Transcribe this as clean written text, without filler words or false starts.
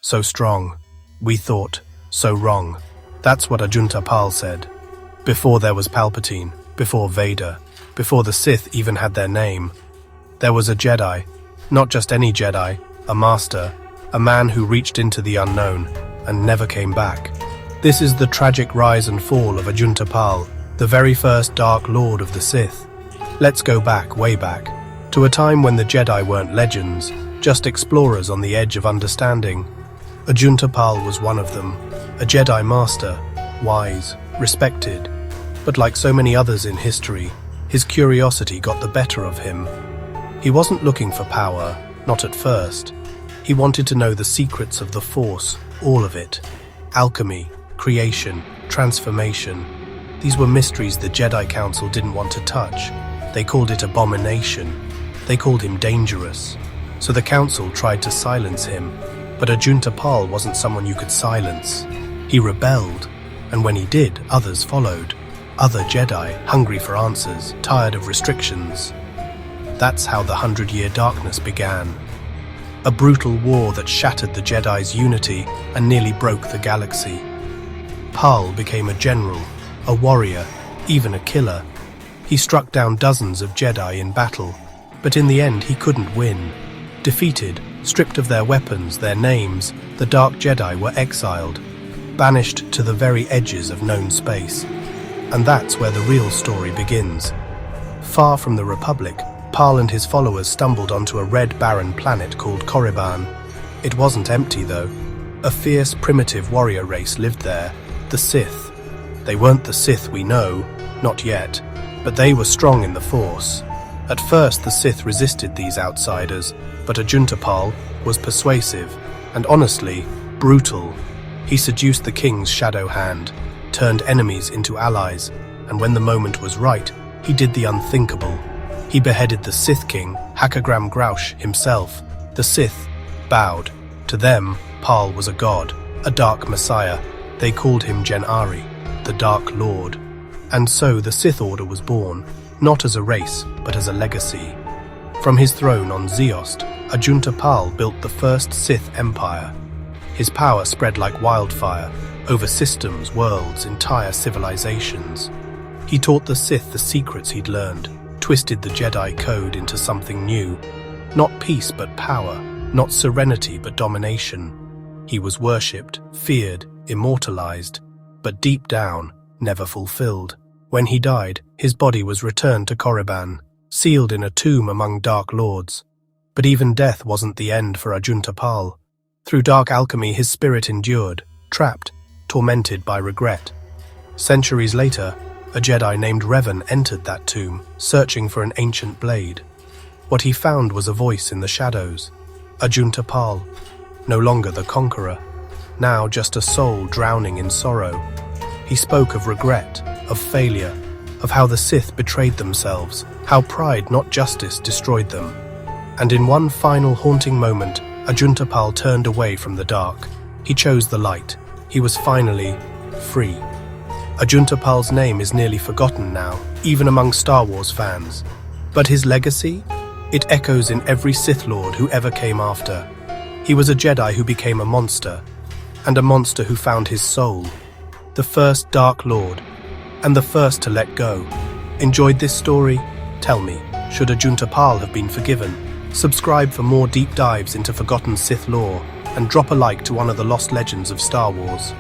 so strong. We thought, so wrong. That's what Ajunta Pall said. Before there was Palpatine, before Vader, before the Sith even had their name, there was a Jedi. Not just any Jedi, a Master, a man who reached into the unknown and never came back. This is the tragic rise and fall of Ajunta Pall, the very first Dark Lord of the Sith. Let's go back, way back, to a time when the Jedi weren't legends, just explorers on the edge of understanding. Ajunta Pall was one of them, a Jedi Master, wise, respected. But like so many others in history, his curiosity got the better of him. He wasn't looking for power, not at first. He wanted to know the secrets of the Force, all of it. Alchemy, creation, transformation. These were mysteries the Jedi Council didn't want to touch. They called it abomination. They called him dangerous. So the Council tried to silence him. But Ajunta Pall wasn't someone you could silence. He rebelled, and when he did, others followed. Other Jedi, hungry for answers, tired of restrictions. That's how the 100-Year Darkness began. A brutal war that shattered the Jedi's unity and nearly broke the galaxy. Pall became a general, a warrior, even a killer. He struck down dozens of Jedi in battle, but in the end he couldn't win. Defeated, stripped of their weapons, their names, the Dark Jedi were exiled, banished to the very edges of known space. And that's where the real story begins. Far from the Republic, Pall and his followers stumbled onto a red barren planet called Korriban. It wasn't empty though. A fierce, primitive warrior race lived there, the Sith. They weren't the Sith we know, not yet, but they were strong in the Force. At first the Sith resisted these outsiders, but Ajunta Pall was persuasive and honestly, brutal. He seduced the king's shadow hand, turned enemies into allies, and when the moment was right, he did the unthinkable. He beheaded the Sith King, Hakagram Grouch, himself. The Sith bowed. To them, Pall was a god, a dark messiah. They called him Jedi, the Dark Lord. And so the Sith Order was born, not as a race, but as a legacy. From his throne on Zeost, Ajunta Pall built the first Sith Empire. His power spread like wildfire, over systems, worlds, entire civilizations. He taught the Sith the secrets he'd learned, twisted the Jedi code into something new. Not peace but power, not serenity but domination. He was worshipped, feared, immortalized, but deep down, never fulfilled. When he died, his body was returned to Korriban, sealed in a tomb among Dark Lords. But even death wasn't the end for Ajunta Pall. Through dark alchemy his spirit endured, trapped, tormented by regret. Centuries later, a Jedi named Revan entered that tomb, searching for an ancient blade. What he found was a voice in the shadows. Ajunta Pall, no longer the conqueror, now just a soul drowning in sorrow. He spoke of regret, of failure, of how the Sith betrayed themselves, how pride, not justice, destroyed them. And in one final haunting moment, Ajunta Pall turned away from the dark. He chose the light. He was finally free. Ajunta Pall's name is nearly forgotten now, even among Star Wars fans. But his legacy? It echoes in every Sith Lord who ever came after. He was a Jedi who became a monster, and a monster who found his soul. The first Dark Lord, and the first to let go. Enjoyed this story? Tell me, should Ajunta Pall have been forgiven? Subscribe for more deep dives into forgotten Sith lore, and drop a like to one of the lost legends of Star Wars.